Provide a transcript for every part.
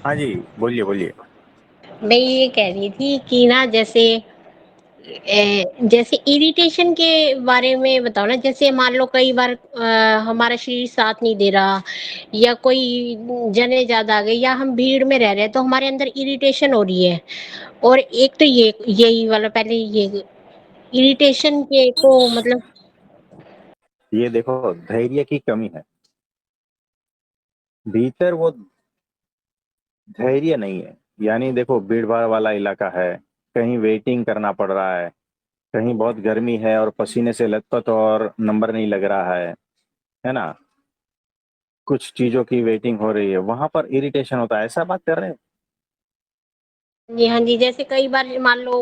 हाँ जी, बोलिए, बोलिए। मैं ये कह रही थी कि ना जैसे इरिटेशन के बारे में बताओ ना। जैसे मान लो कई बार हमारा शरीर साथ नहीं दे रहा, या कोई जने ज्यादा आ गए, या हम भीड़ में रह रहे हैं तो हमारे अंदर इरिटेशन हो रही है। और एक तो ये यही वाला पहले ये इरिटेशन के को मतलब। ये देखो, धैर्य की कमी है। भीतर वो धैर्य नहीं है। यानी देखो, भीड़-भाड़ वाला इलाका है, कहीं वेटिंग करना पड़ रहा है, कहीं बहुत गर्मी है और पसीने से लथपथ और नंबर नहीं लग रहा है ना? कुछ चीज़ों की वेटिंग हो रही है, वहाँ पर इरिटेशन होता है, ऐसा बात कर रहे हैं? जी हाँ जी, जैसे कई बार मान लो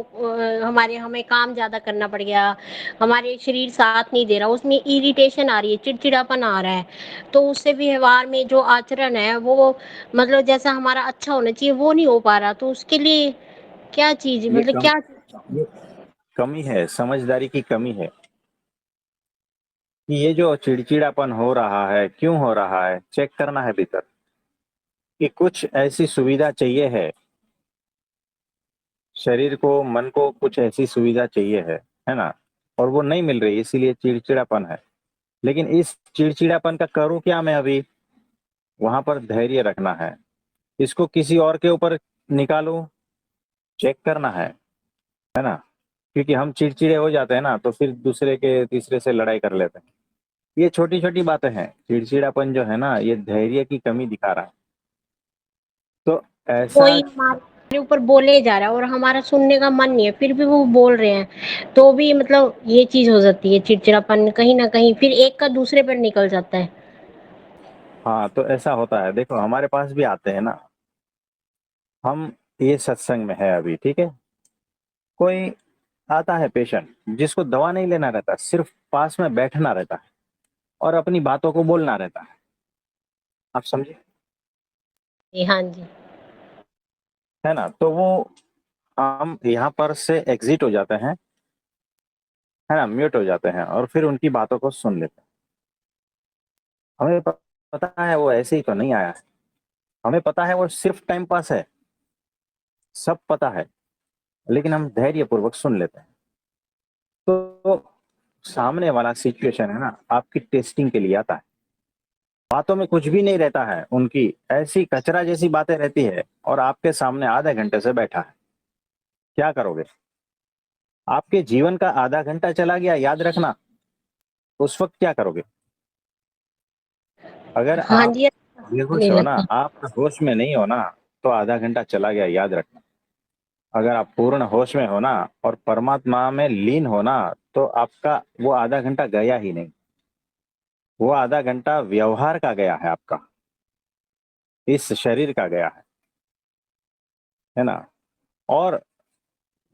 हमारे हमें काम ज़्यादा करना पड़ गया, हमारे शरीर साथ नहीं दे रहा, उसमें इरिटेशन आ रही है, चिड़चिड़ापन आ रहा है, तो उससे व्यवहार में जो आचरण है वो मतलब जैसा हमारा अच्छा होना चाहिए वो नहीं हो पा रहा, तो उसके लिए क्या चीज़ ये मतलब कम क्या। ये कमी है, समझदारी की कमी है कि ये जो चिड़चिड़ापन हो रहा है, क्यों हो रहा है, चेक करना है भीतर कि कुछ ऐसी सुविधा चाहिए शरीर को, मन को कुछ ऐसी सुविधा चाहिए है ना? और वो नहीं मिल रही, इसीलिए चिड़चिड़ापन है। लेकिन इस चिड़चिड़ापन का करूँ क्या मैं अभी? वहाँ पर धैर्य रखना है। इसको किसी और के ऊपर निकालूँ, चेक करना है ना? क्योंकि हम चिड़चिड़े हो जाते हैं ना, तो फिर दूसरे के तीसरे से लड़ाई कर लेते हैं। ये छोटी-छोटी बातें हैं। चिड़चिड़ापन जो है ना, ये धैर्य की कमी दिखा रहा है। तो ऐसा कोई हमारे ऊपर बोले जा रहा है और हमारा सुनने का मन नहीं है, फिर भी वो बोल रहे हैं, तो भी मतलब ये चीज़ हो जाती है चिड़चिड़ापन कहीं न कहीं, फिर एक का दूसरे पर निकल जाता है। हाँ, तो ऐसा होता है। देखो, हमारे पास भी आते हैं ना, हम ये सत्संग में है अभी, ठीक है? कोई आता है पेशेंट जिसको दवा नहीं लेना रहता, सिर्फ पास में बैठना रहता है और अपनी बातों को बोलना रहता है। आप समझे? जी, हाँ जी। है ना? तो वो हम यहाँ पर से एग्ज़िट हो जाते हैं, है ना? म्यूट हो जाते हैं और फिर उनकी बातों को सुन लेते हैं। हमें पता है वो ऐसे ही तो नहीं आया है। हमें पता है वो सिर्फ टाइम पास है, सब पता है, लेकिन हम धैर्यपूर्वक सुन लेते हैं। तो सामने वाला सिचुएशन है ना, आपकी टेस्टिंग के लिए आता है। बातों में कुछ भी नहीं रहता है, उनकी ऐसी कचरा जैसी बातें रहती है और आपके सामने आधे घंटे से बैठा है। क्या करोगे? आपके जीवन का आधा घंटा चला गया, याद रखना। उस वक़्त क्या करोगे? अगर हाँ आप जी, बेहोश नहीं हो ना, लगता। आप होश में नहीं हो ना, तो आधा घंटा चला गया, याद रखना। अगर आप पूर्ण होश में हो ना और परमात्मा में लीन हो ना, तो आपका वो आधा घंटा गया ही नहीं। वो आधा घंटा व्यवहार का गया है आपका, इस शरीर का गया है ना? और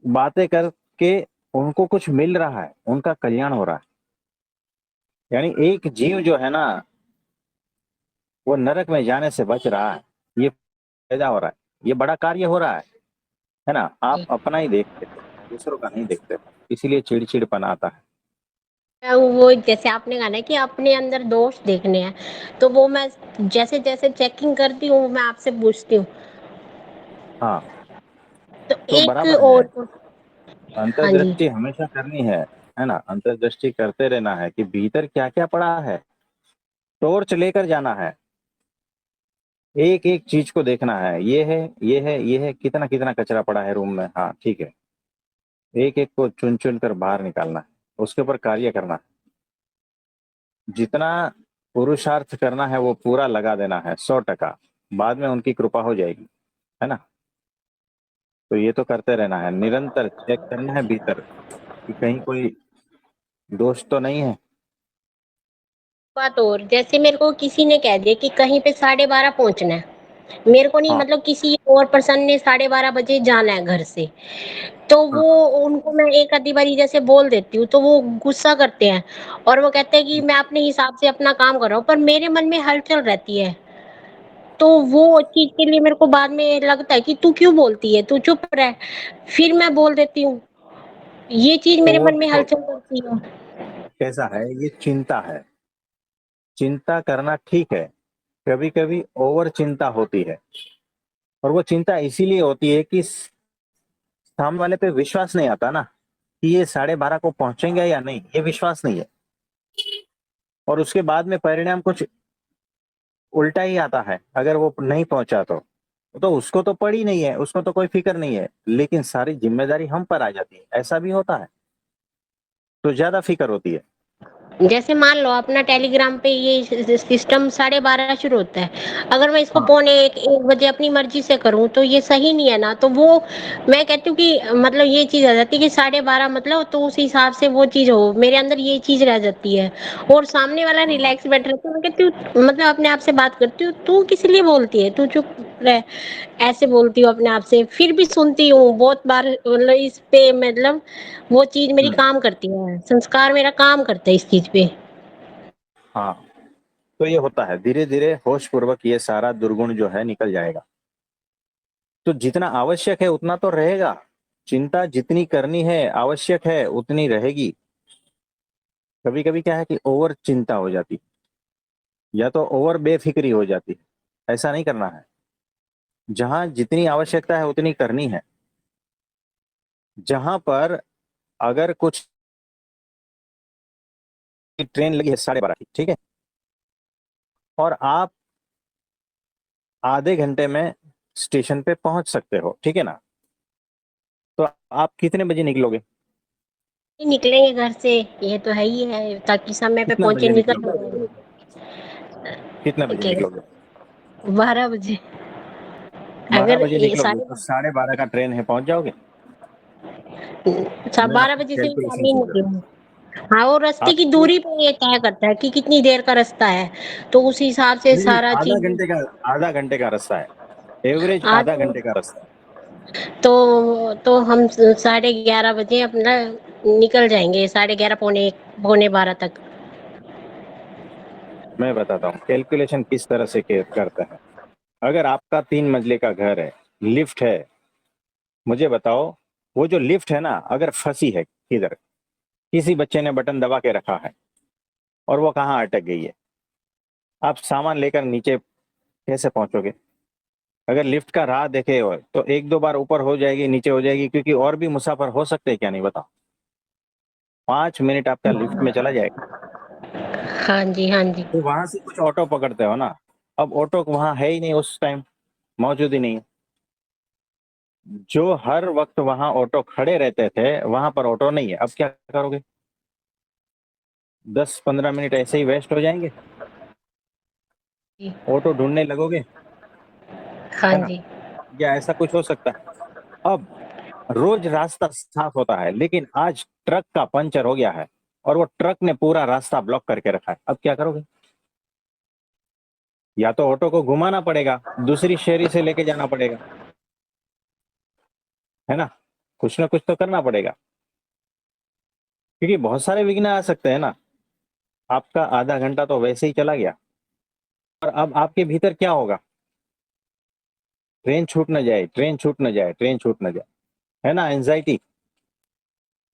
बातें करके उनको कुछ मिल रहा है, उनका कल्याण हो रहा है। यानी एक जीव जो है ना, वो नरक में जाने से बच रहा है। ये पैदा हो रहा है, ये बड़ा कार्य हो रहा है ना? आप जी। अपना ही देखते हो, दूसरों का नहीं देखते हो, इसीलिए चिड़चिड़पन आता है। वो जैसे आपने कहा ना कि अपने अंदर दोष देखने हैं, तो वो मैं जैसे-जैसे चेकिंग करती हूँ, मैं आपसे पूछती हूँ। हाँ, तो तो एक बराबर है। और। हाँ जी। अंतर्दृष्टि हमेशा करनी है ना? अंतर्दृष्टि करते रहना है कि भीतर क्या-क्या पड़ा है। टॉर्च लेकर जाना है, एक-एक चीज़ को देखना है। ये है, ये है, ये है, कितना-कितना कचरा पड़ा है रूम में। हाँ, ठीक है। एक-एक को चुन-चुन कर बाहर निकालना है, उसके ऊपर कार्य करना है। जितना पुरुषार्थ करना है वो पूरा लगा देना है 100%। बाद में उनकी कृपा हो जाएगी, है ना? तो ये तो करते रहना है, निरंतर चेक करना है भीतर कि कहीं कोई दोष तो नहीं है। बात और जैसे मेरे को किसी ने कह दिया कि कहीं पे 12:30 पहुँचना है। मेरे को नहीं हाँ, मतलब किसी और पर्सन ने 12:30 बजे जाना है घर से। तो हाँ, वो उनको मैं एक आधी बारी जैसे बोल देती हूँ, तो वो गुस्सा करते हैं और वो कहते हैं कि मैं अपने हिसाब से अपना काम कर रहा हूँ, पर मेरे मन में हलचल रहती है। तो वो चीज़ के लिए मेरे को बाद में लगता है कि तू क्यों बोलती है? तू चुप रह। फिर मैं बोल देती हूँ। ये चीज़ तो मेरे वो मन में देखो हलचल करती है। कैसा है, ये चिंता है। चिंता करना ठीक है, कभी-कभी ओवर चिंता होती है। और वो चिंता इसीलिए होती है कि सामने वाले पे विश्वास नहीं आता ना, कि ये 12:30 को पहुंचेंगे या नहीं, ये विश्वास नहीं है। और उसके बाद में परिणाम कुछ उल्टा ही आता है, अगर वो नहीं पहुंचा तो उसको तो पड़ी नहीं है, उसको तो कोई फिक्र नहीं है, लेकिन सारी जिम्मेदारी हम पर आ जाती है, ऐसा भी होता है, तो ज्यादा फिक्र होती है। जैसे मान लो अपना टेलीग्राम पे ये सिस्टम 12:30 शुरू होता है, अगर मैं इसको हाँ, पौने एक बजे अपनी मर्जी से करूं तो ये सही नहीं है ना। तो वो मैं कहती हूँ कि मतलब ये चीज आ जाती है कि 12:30 मतलब, तो उस हिसाब से वो चीज हो, मेरे अंदर ये चीज रह जाती है। और सामने वाला हाँ, रिलैक्स बैठ रहता है, मैं कहती हूँ मतलब अपने आप से बात करती हूँ, तू किस लिए बोलती है, तू चुप रह, ऐसे बोलती हूँ अपने आप से। फिर भी सुनती हूँ बहुत बार, मतलब इस पे मतलब वो चीज मेरी हम्म, काम करती है, संस्कार मेरा काम करता है इस चीज पे। हाँ। तो ये होता है, धीरे धीरे होश पूर्वक ये सारा दुर्गुण जो है निकल जाएगा। तो जितना आवश्यक है उतना तो रहेगा, चिंता जितनी करनी है आवश्यक है उतनी रहेगी। कभी कभी क्या है कि ओवर चिंता हो जाती, या तो ओवर बेफिक्री हो जाती है, ऐसा नहीं करना है। जहां जितनी आवश्यकता है उतनी करनी है। जहां पर अगर कुछ ट्रेन लगी है 12:30 की, ठीक है, और आप आधे घंटे में स्टेशन पे पहुंच सकते हो, ठीक है ना, तो आप कितने बजे निकलोगे? निकलेंगे घर से, ये तो है ही है, ताकि समय पे कितना पहुंचे, बजे निकल निकलोगे? जाए। कितना बजे क्या निकलोगे? 12 बजे? 12 अगर बजे ये निकलोगे साढ़े तो 12:30 का ट्रेन है, पहुंच जाओगे? मैं 12 बजे से भी कैलकुलेशन पहले ही पूछ रहा हूँ। निकलेंगे। हाँ, और रास्ते की आपको दूरी पे ये तय करता है कि कितनी देर का रास्ता है, तो उस हिसाब से नहीं, सारा चीज। आधा घंटे का रास्ता है, एवरेज आज आधा घंटे का रास्ता है। तो हम 11:30 बजे अपना निकल जाएंगे, 11:30 पौने 12 तक। मैं बताता हूँ कैलकुलेशन किस तरह से करते हैं। अगर आपका 3 मंजिले का घर है, लिफ्ट है, मुझे बताओ, वो जो लिफ्ट है ना, अगर फंसी है किधर, किसी बच्चे ने बटन दबा के रखा है और वो कहाँ अटक गई है, आप सामान लेकर नीचे कैसे पहुंचोगे? अगर लिफ्ट का राह देखे हो तो एक दो बार ऊपर हो जाएगी, नीचे हो जाएगी, क्योंकि और भी मुसाफर हो सकते हैं, क्या नहीं बताओ। 5 मिनट आपका लिफ्ट में चला जाएगा। हाँ जी, हाँ जी। तो वहां से कुछ ऑटो पकड़ते हो ना, अब ऑटो वहां है ही नहीं, उस टाइम मौजूद ही नहीं है। जो हर वक्त वहां ऑटो खड़े रहते थे वहां पर ऑटो नहीं है, अब क्या करोगे? 10-15 मिनट ऐसे ही वेस्ट हो जाएंगे, जी, ऑटो ढूंढने लगोगे, हाँ है ना? जी। या ऐसा कुछ हो सकता है? अब रोज रास्ता साफ होता है, लेकिन आज ट्रक का पंचर हो गया है और वो ट्रक ने पूरा रास्ता ब्लॉक करके रखा है, अब क्या करोगे? या तो ऑटो को घुमाना पड़ेगा, दूसरी शहरी से लेके जाना पड़ेगा, है ना? कुछ ना कुछ तो करना पड़ेगा, क्योंकि बहुत सारे विघ्न आ सकते हैं ना। आपका आधा घंटा तो वैसे ही चला गया, और अब आपके भीतर क्या होगा? ट्रेन छूट न जाए, ट्रेन छूट न जाए, ट्रेन छूट न जाए, है ना? एंजाइटी,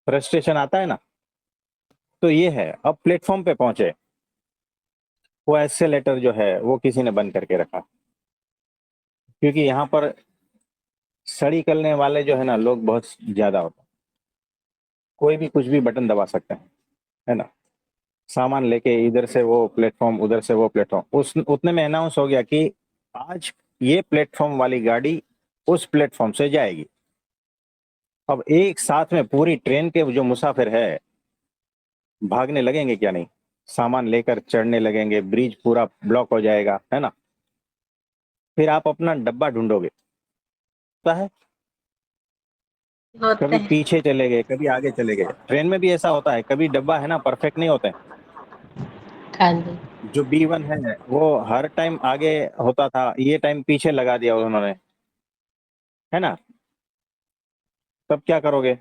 फ्रस्ट्रेशन आता है ना। तो ये है, अब प्लेटफॉर्म पे पहुंचे, वो एस्केलेटर जो है वो किसी ने बंद करके रखा, क्योंकि यहाँ पर सड़ी करने वाले जो है ना लोग बहुत ज्यादा होते हैं। कोई भी कुछ भी बटन दबा सकते हैं, है ना? सामान लेके इधर से वो प्लेटफॉर्म, उधर से वो प्लेटफॉर्म, उस उतने में अनाउंस हो गया कि आज ये प्लेटफॉर्म वाली गाड़ी उस प्लेटफॉर्म से जाएगी। अब एक साथ में पूरी ट्रेन के जो मुसाफिर है भागने लगेंगे, क्या नहीं? सामान लेकर चढ़ने लगेंगे, ब्रिज पूरा ब्लॉक हो जाएगा, है ना? फिर आप अपना डब्बा ढूंढोगे, पता है, होता कभी है। पीछे चले गए, कभी आगे चले गए। ट्रेन में भी ऐसा होता है, कभी डब्बा है ना परफेक्ट नहीं होते हैं। हाँ जी। जो B1 है वो हर टाइम आगे होता था, ये टाइम पीछे लगा दिया उन्होंने, है ना? तब क्या करोगे?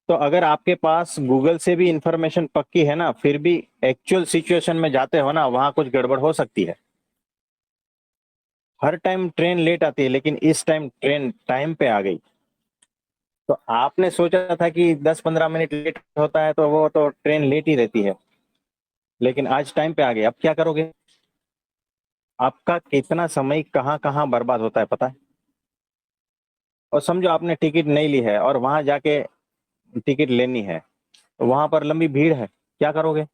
तो अगर आपके पास गूगल से भी इंफॉर्मेशन पक्की है ना, फिर भी एक्चुअल सिचुएशन में जाते हो ना, वहां कुछ गड़बड़ हो सकती है। हर टाइम ट्रेन लेट आती है, लेकिन इस टाइम ट्रेन टाइम पे आ गई। तो आपने सोचा था कि 10-15 मिनट लेट होता है तो वो तो ट्रेन लेट ही रहती है, लेकिन आज टाइम पे आ गई, अब क्या करोगे? आपका कितना समय कहाँ कहाँ बर्बाद होता है, पता है? और समझो आपने टिकट नहीं ली है और वहां जाके टिकट लेनी है, तो वहां पर लंबी भीड़ है, क्या करोगे?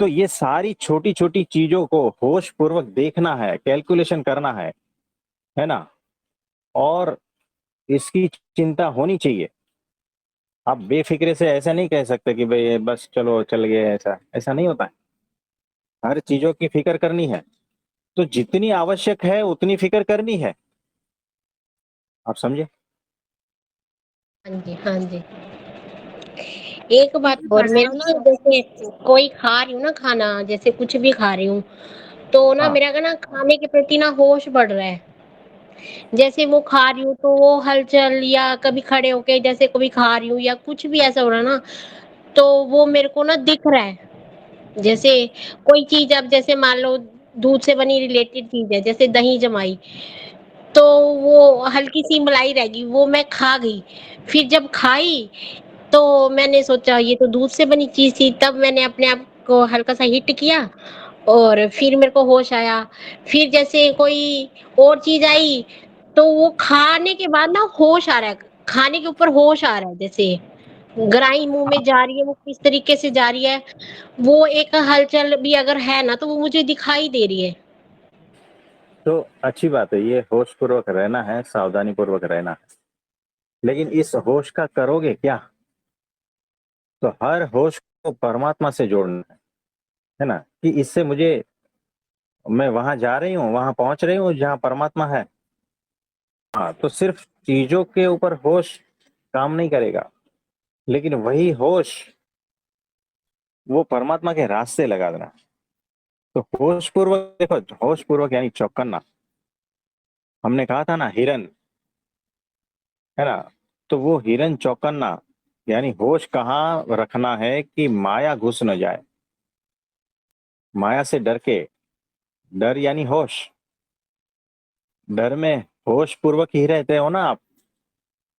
तो ये सारी छोटी छोटी चीजों को होश पूर्वक देखना है, कैलकुलेशन करना है ना? और इसकी चिंता होनी चाहिए। आप बेफिक्रे से ऐसा नहीं कह सकते कि भाई बस चलो चल गए, ऐसा ऐसा नहीं होता है। हर चीजों की फिक्र करनी है, तो जितनी आवश्यक है उतनी फिक्र करनी है। आप समझे? हाँ जी, हाँ जी। एक बात और, मेरा ना जैसे कोई खा रही हूँ ना खाना, जैसे कुछ भी खा रही हूँ, तो ना हाँ मेरा का ना खाने के प्रति ना होश बढ़ रहा है। जैसे वो खा रही हूँ तो वो हलचल, या कभी खड़े होके जैसे कभी खा रही हूँ या कुछ भी ऐसा हो रहा है ना, तो वो मेरे को ना दिख रहा है। जैसे कोई चीज़, अब जैसे मान लो दूध से बनी रिलेटेड चीज़ है, जैसे दही जमाई, तो वो हल्की-सी मलाई रह गई, वो मैं खा गई। फिर जब खाई, तो मैंने सोचा ये तो दूध से बनी चीज़ थी, तब मैंने अपने आप को हल्का-सा हिट किया और फिर मेरे को होश आया। फिर जैसे कोई और चीज़ आई, तो वो खाने के बाद ना होश आ रहा है, खाने के ऊपर होश आ रहा है, जैसे ग्राही मुँह में हाँ, जा रही है, वो किस तरीके से जा रही है, वो एक हलचल भी अगर है ना, तो वो मुझे दिखाई दे रही है। तो अच्छी बात है, ये होश पूर्वक रहना है, सावधानी पूर्वक रहना है। लेकिन इस होश का करोगे क्या? तो हर होश को परमात्मा से जोड़ना है ना, कि इससे मुझे, मैं वहां जा रही हूँ, वहां पहुंच रही हूँ जहां परमात्मा है। हाँ, तो सिर्फ चीजों के ऊपर होश काम नहीं करेगा, लेकिन वही होश वो परमात्मा के रास्ते लगा देना। तो होश पूर्वक देखो, होश पूर्वक यानी चौकन्ना। हमने कहा था ना हिरन, है ना? तो वो हिरन चौकन्ना, यानी होश कहाँ रखना है कि माया घुस न जाए, माया से डर के। डर यानी होश, डर में होश पूर्वक ही रहते हो ना आप।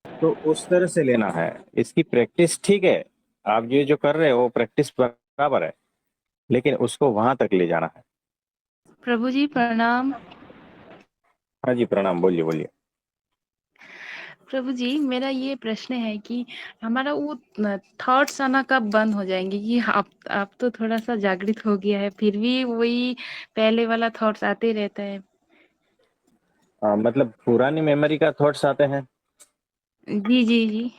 तो उस तरह से लेना है। इसकी प्रैक्टिस ठीक है, आप ये जो कर रहे हो प्रैक्टिस बराबर है, लेकिन उसको वहां तक ले जाना है। प्रभु जी प्रणाम। हाँ जी, प्रणाम, बोलिए बोलिए। प्रभु जी, मेरा ये प्रश्न है कि हमारा वो थॉट्स आना कब बंद हो जाएंगे? ये आप तो थोड़ा सा जागृत हो गया है, फिर भी वही पहले वाला थॉट्स आते रहता है। मतलब पुरानी मेमोरी का थॉट्स आते हैं। जी जी जी।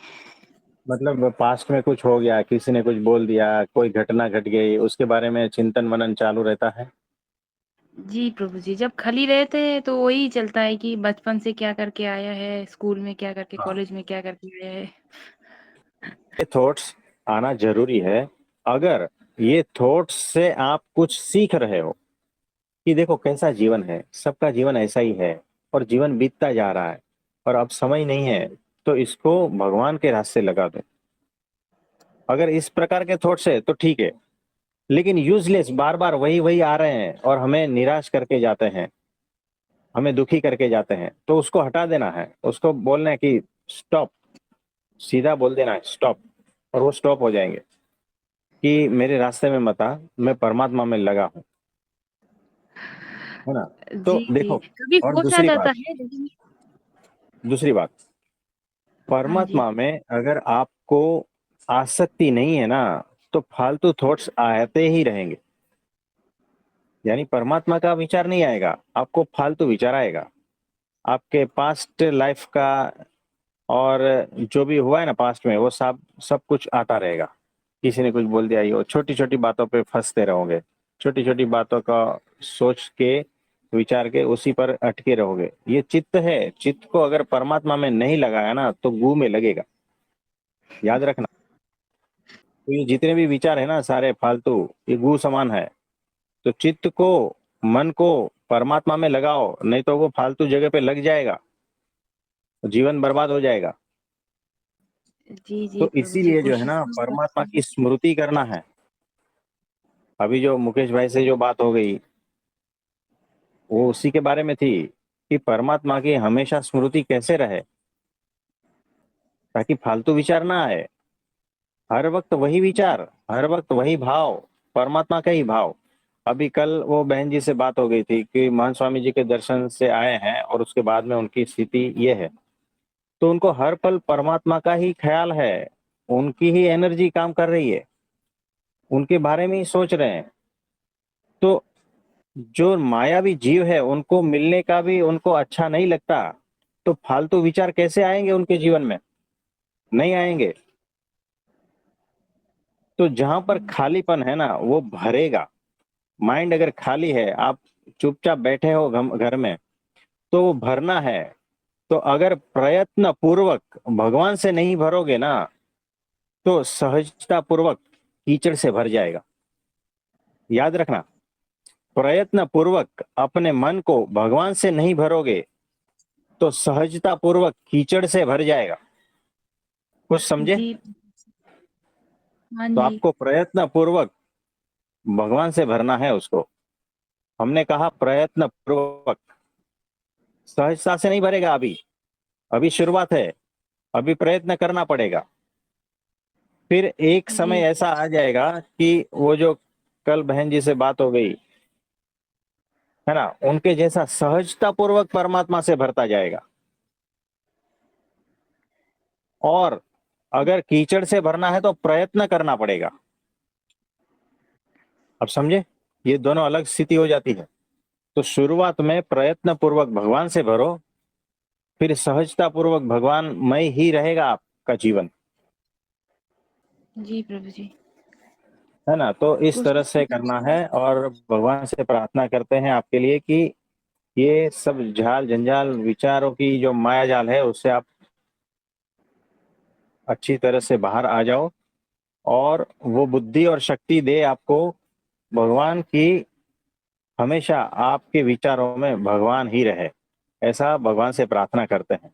मतलब पास्ट में कुछ हो गया, किसी ने कुछ बोल दिया, कोई घटना घट गई, उसके बारे में चिंतन मनन चालू रहता है। जी प्रभु जी, जब खाली रहते हैं तो वही चलता है कि बचपन से क्या करके आया है, स्कूल में क्या करके, हाँ, कॉलेज में क्या करके आया है। ये थॉट्स आना जरूरी है। अगर ये थॉट्स से आप कुछ सीख रहे हो कि देखो कैसा जीवन है, सबका जीवन ऐसा ही है, और जीवन बीतता जा रहा है, और अब समय नहीं है, तो इसको भगवान के रास्ते लगा दो। अगर इस प्रकार के थॉट्स है तो ठीक है, लेकिन यूजलेस बार बार वही वही आ रहे हैं और हमें निराश करके जाते हैं, हमें दुखी करके जाते हैं, तो उसको हटा देना है। उसको बोलना है कि स्टॉप, सीधा बोल देना है स्टॉप, और वो स्टॉप हो जाएंगे कि मेरे रास्ते में मत आ, मैं परमात्मा में लगा हूं, है ना? तो जी जी, देखो, कभी और होश आ दूसरी जाता बात, है लेकिन। दूसरी बात, हाँ जी। परमात्मा में अगर आपको आसक्ति नहीं है ना, तो फालतू थॉट्स आते ही रहेंगे। यानी परमात्मा का विचार नहीं आएगा, आपको फालतू विचार आएगा, आपके पास्ट लाइफ का, और जो भी हुआ है ना पास्ट में, वो सब सब कुछ आता रहेगा। किसी ने कुछ बोल दिया, ये छोटी छोटी बातों पे फंसते रहोगे, छोटी छोटी बातों का सोच के, विचार के उसी पर अटके रहोगे। ये चित्त है, चित्त को अगर परमात्मा में नहीं लगाया ना तो गू में लगेगा, याद रखना। तो ये जितने भी विचार है ना सारे फालतू, ये गू समान है। तो चित्त को, मन को परमात्मा में लगाओ, नहीं तो वो फालतू जगह पे लग जाएगा, जीवन बर्बाद हो जाएगा। जी जी तो प्रभु जी, इसीलिए जो है कोशिश ना तो परमात्मा करते की हैं। स्मृति करना है। अभी जो मुकेश भाई से जो बात हो गई, वो उसी के बारे में थी कि परमात्मा की हमेशा स्मृति कैसे रहे, ताकि फालतू विचार ना आए। हर वक्त वही विचार, हर वक्त वही भाव, परमात्मा का ही भाव। अभी कल वो बहन जी से बात हो गई थी कि महान स्वामी जी के दर्शन से आए हैं और उसके बाद में उनकी स्थिति ये है। तो उनको हर पल परमात्मा का ही ख्याल है, उनकी ही एनर्जी काम कर रही है, उनके बारे में ही सोच रहे हैं। तो जो मायावी जीव है उनको मिलने का भी उनको अच्छा नहीं लगता, तो फालतू विचार कैसे आएंगे उनके जीवन में? नहीं आएंगे। तो जहां पर खालीपन है ना वो भरेगा। माइंड अगर खाली है, आप चुपचाप बैठे हो घर में, तो वो भरना है। तो अगर प्रयत्न पूर्वक भगवान से नहीं भरोगे ना, तो सहजता पूर्वक कीचड़ से भर जाएगा। याद रखना, प्रयत्न पूर्वक अपने मन को भगवान से नहीं भरोगे तो सहजता पूर्वक कीचड़ से भर जाएगा। कुछ समझे? जी। हाँ तो जी। आपको प्रयत्न पूर्वक भगवान से भरना है उसको। हमने कहा प्रयत्न पूर्वक, सहजता से नहीं भरेगा। अभी अभी शुरुआत है, अभी प्रयत्न करना पड़ेगा। फिर एक समय जी। ऐसा आ जाएगा कि वो जो कल बहन जी से बात हो गई है ना, उनके जैसा सहजता पूर्वक परमात्मा से भरता जाएगा। और अगर कीचड़ से भरना है तो प्रयत्न करना पड़ेगा। अब समझे? ये दोनों अलग स्थिति हो जाती है। तो शुरुआत में प्रयत्न पूर्वक भगवान से भरो, फिर सहजता पूर्वक भगवानमय ही रहेगा आपका जीवन, जी प्रभु जी। है ना। तो इस तरह कोशिश से करना है और भगवान से प्रार्थना करते हैं आपके लिए कि ये सब झाल जंजाल विचारों की जो माया जाल है उससे आप अच्छी तरह से बाहर आ जाओ, और वो बुद्धि और शक्ति दे आपको भगवान की, हमेशा आपके विचारों में भगवान ही रहे, ऐसा भगवान से प्रार्थना करते हैं।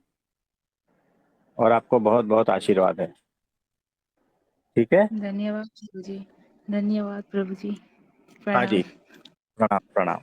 और आपको बहुत बहुत आशीर्वाद है। ठीक है। धन्यवाद प्रभु जी। धन्यवाद प्रभु जी। हाँ जी। प्रणाम। प्रणाम प्रणाम।